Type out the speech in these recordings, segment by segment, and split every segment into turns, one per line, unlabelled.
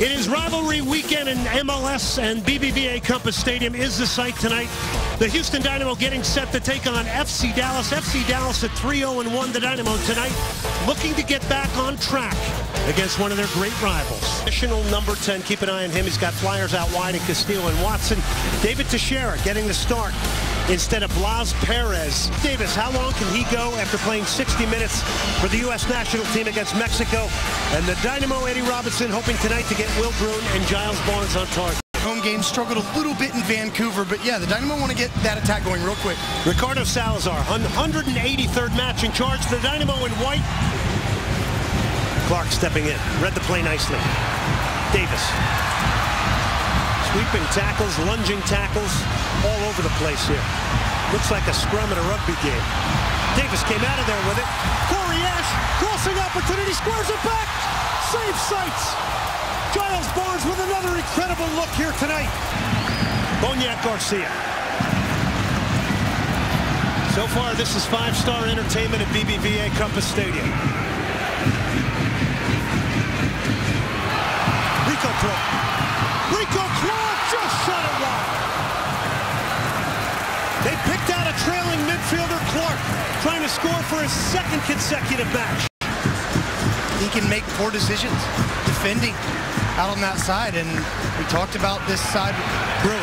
It is rivalry weekend in MLS, and BBVA Compass Stadium is the site tonight. The Houston Dynamo getting set to take on FC Dallas. FC Dallas at 3-0-1. The Dynamo tonight looking to get back on track against one of their great rivals. Additional number 10, keep an eye on him. He's got flyers out wide in Castillo and Watson. David Teixeira getting the start instead of Blas Perez. Davis, how long can he go after playing 60 minutes for the U.S. national team against Mexico? And the Dynamo, Eddie Robinson, hoping tonight to get Will Bruin and Giles Barnes on target.
Home game struggled a little bit in Vancouver, but yeah, the Dynamo want to get that attack going real quick.
Ricardo Salazar, 183rd match in charge. The Dynamo in white. Clark stepping in. Read the play nicely. Davis. Sweeping tackles, lunging tackles, all over the place here. Looks like a scrum at a rugby game. Davis came out of there with it. Corey Ash, crossing opportunity, squares it back. Save sights. Giles Barnes with another incredible look here tonight. Boniek Garcia. So far, this is five-star entertainment at BBVA Compass Stadium. Rico Clark just shot it wide. They picked out a trailing midfielder, Clark, trying to score for his second consecutive match.
He can make poor decisions defending out on that side, and we talked about this side.
Bruin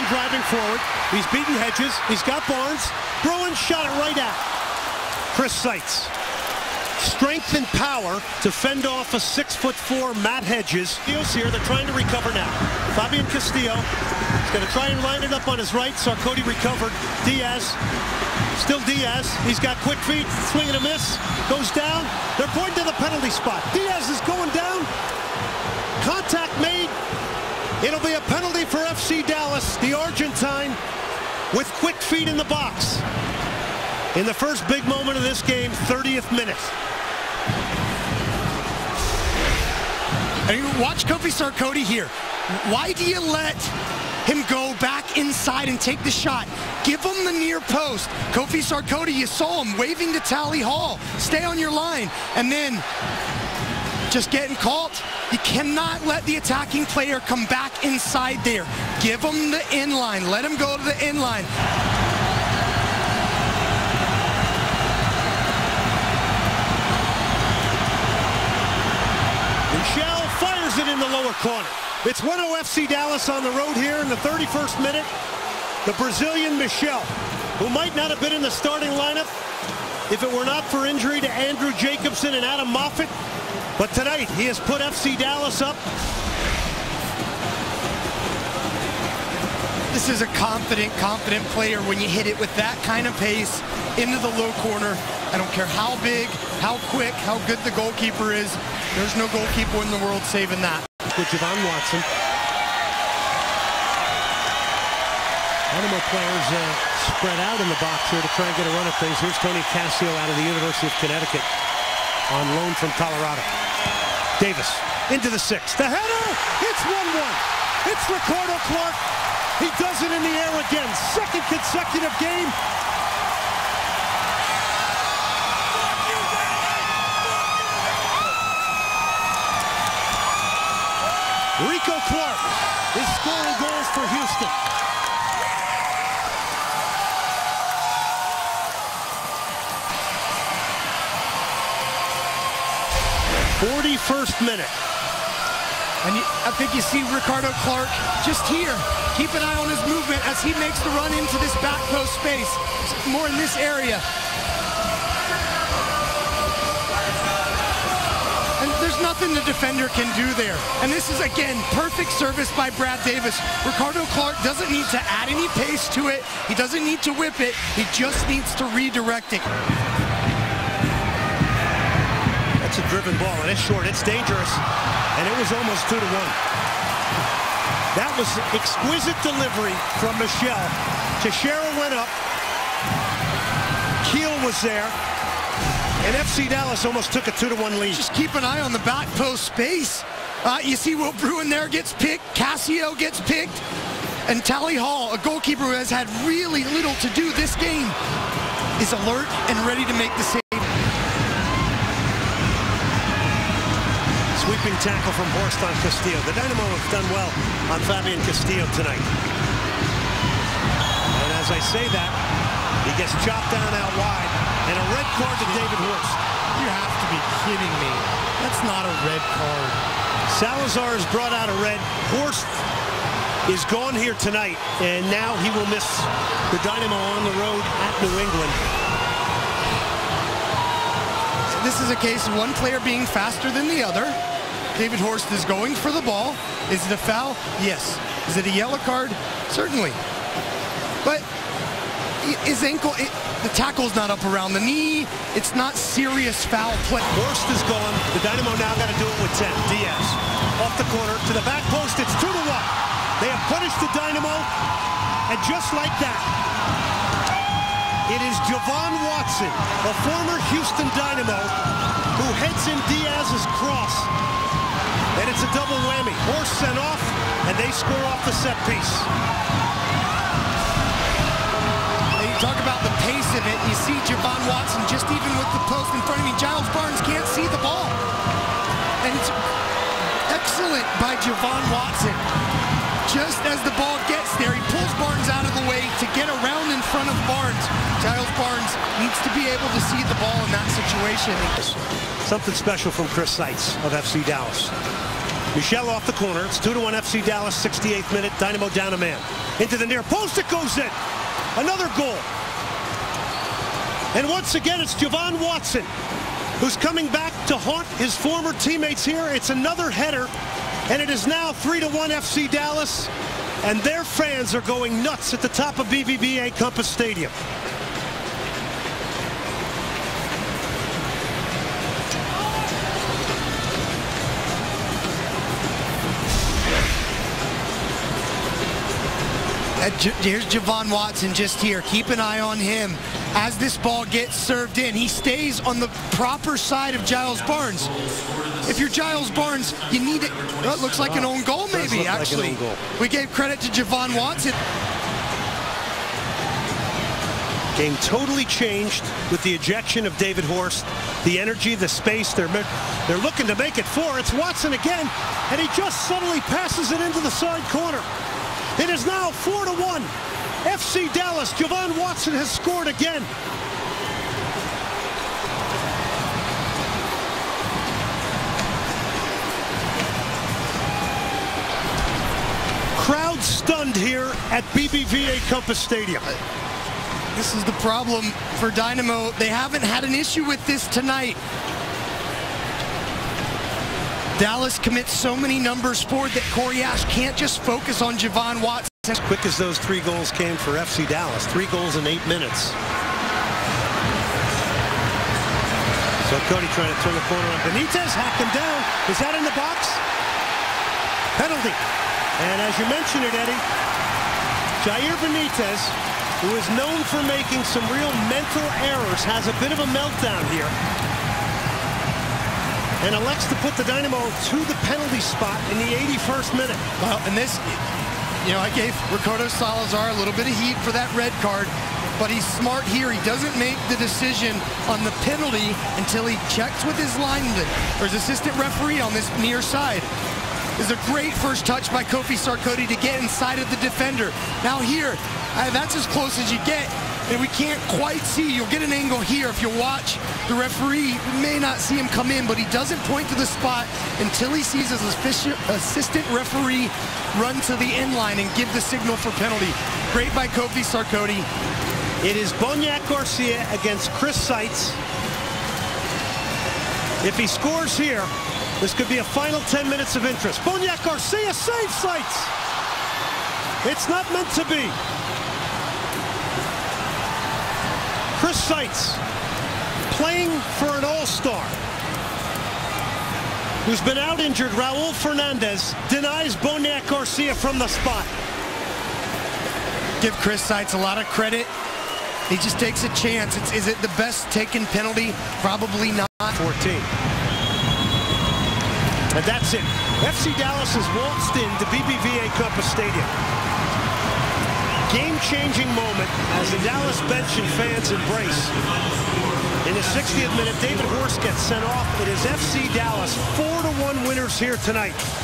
driving forward. He's beaten Hedges. He's got Barnes. Bruin shot it right at Chris Seitz. Strength and power to fend off a 6'4" Matt Hedges. Castillo's here. They're trying to recover now. Fabian Castillo is going to try and line it up on his right. Sarkozy recovered. Diaz. Still Diaz. He's got quick feet. Swing and a miss. Goes down. They're pointing to the penalty spot. Diaz is going down. Contact made. It'll be a penalty for FC Dallas. The Argentine with quick feet in the box. In the first big moment of this game, 30th minute.
And watch Kofi Sarkozy here. Why do you let him go back inside and take the shot? Give him the near post. Kofi Sarkozy, you saw him waving to Tally Hall. Stay on your line. And then just getting caught. You cannot let the attacking player come back inside there. Give him the inline. Let him go to the inline.
Michel fires it in the lower corner. It's 1-0 FC Dallas on the road here in the 31st minute. The Brazilian Michel, who might not have been in the starting lineup if it were not for injury to Andrew Jacobson and Adam Moffat. But tonight, he has put FC Dallas up.
This is a confident player when you hit it with that kind of pace into the low corner. I don't care how big, how quick, how good the goalkeeper is. There's no goalkeeper in the world saving that.
With Je-Vaughn Watson. Dynamo players spread out in the box here to try and get a run at things. Here's Tony Cascio out of the University of Connecticut on loan from Colorado. Davis into the 6. The header! It's 1-1. It's Ricardo Clark. He does it in the air again. Second consecutive game. Rico Clark is scoring goals for Houston. '41st minute.
And I think you see Ricardo Clark just here. Keep an eye on his movement as he makes the run into this back post space. More in this area. And there's nothing the defender can do there. And this is, again, perfect service by Brad Davis. Ricardo Clark doesn't need to add any pace to it. He doesn't need to whip it. He just needs to redirect it.
That's a driven ball, and it's short. It's dangerous. And it was almost 2-1. That was exquisite delivery from Michel. Teixeira went up. Keel was there. And FC Dallas almost took a 2-1 lead.
Just keep an eye on the back post space. You see Will Bruin there gets picked. Cascio gets picked. And Tally Hall, a goalkeeper who has had really little to do this game, is alert and ready to make the save.
Sweeping tackle from Horst on Castillo. The Dynamo have done well on Fabian Castillo tonight. And as I say that, he gets chopped down out wide. And a red card to David Horst.
You have to be kidding me. That's not a red card.
Salazar has brought out a red. Horst is gone here tonight, and now he will miss the Dynamo on the road at New England.
This is a case of one player being faster than the other. David Horst is going for the ball. Is it a foul? Yes. Is it a yellow card? Certainly. But his ankle, the tackle's not up around the knee. It's not serious foul play.
Horst is gone. The Dynamo now got to do it with 10. Diaz off the corner to the back post. It's 2-1. They have punished the Dynamo, and just like that, it is Je-Vaughn Watson, a former Houston Dynamo, who heads in Diaz's cross. And it's a double whammy. Horst sent off, and they score off the set piece.
You talk about the pace of it. You see Je-Vaughn Watson just even with the post in front of me. Giles Barnes can't see the ball. And it's excellent by Je-Vaughn Watson. Just as the ball gets there, he pulls Barnes out of the way to get around in front of Barnes. Giles Barnes needs to be able to see the ball in that situation.
Something special from Chris Seitz of FC Dallas. Michel off the corner. It's 2-1 FC Dallas, 68th minute. Dynamo down a man. Into the near post, it goes in. Another goal. And once again, it's Je-Vaughn Watson, who's coming back to haunt his former teammates here. It's another header. And it is now 3-1 FC Dallas, and their fans are going nuts at the top of BBVA Compass Stadium.
Here's Je-Vaughn Watson just here. Keep an eye on him as this ball gets served in. He stays on the proper side of Giles Barnes. If you're Giles Barnes, you need it. Well, it looks like an own goal, maybe, actually.
Like an own goal.
We gave credit to Je-Vaughn Watson.
Game totally changed with the ejection of David Horst. The energy, the space, they're looking to make it 4. It's Watson again, and he just suddenly passes it into the side corner. It is now 4-1. FC Dallas, Je-Vaughn Watson has scored again. Crowd stunned here at BBVA Compass Stadium.
This is the problem for Dynamo. They haven't had an issue with this tonight. Dallas commits so many numbers forward that Corey Ash can't just focus on Je-Vaughn Watson.
As quick as those 3 goals came for FC Dallas. 3 goals in 8 minutes. So Cody trying to turn the corner on Benitez, hacked him down. Is that in the box? Penalty. And as you mentioned it, Eddie, Jair Benitez, who is known for making some real mental errors, has a bit of a meltdown here. And elects to put the Dynamo to the penalty spot in the 81st minute.
Well, and this, you know, I gave Ricardo Salazar a little bit of heat for that red card, but he's smart here. He doesn't make the decision on the penalty until he checks with his lineman or his assistant referee on this near side. This is a great first touch by Kofi Sarkodie to get inside of the defender. Now here, that's as close as you get. And we can't quite see. You'll get an angle here if you watch the referee. You may not see him come in, but he doesn't point to the spot until he sees his assistant referee run to the end line and give the signal for penalty. Great by Kofi Sarkodie.
It is Boniek Garcia against Chris Seitz. If he scores here, this could be a final 10 minutes of interest. Boniek Garcia saves Seitz. It's not meant to be. Chris Seitz, playing for an all-star, who's been out injured, Raul Fernandez, denies Boniek Garcia from the spot.
Give Chris Seitz a lot of credit. He just takes a chance. Is it the best taken penalty? Probably not.
14. And that's it. FC Dallas has waltzed into BBVA Compass Stadium. Game-changing moment as the Dallas bench and fans embrace In the 60th minute, David Horst gets sent off. It is FC Dallas, 4-1 winners here tonight.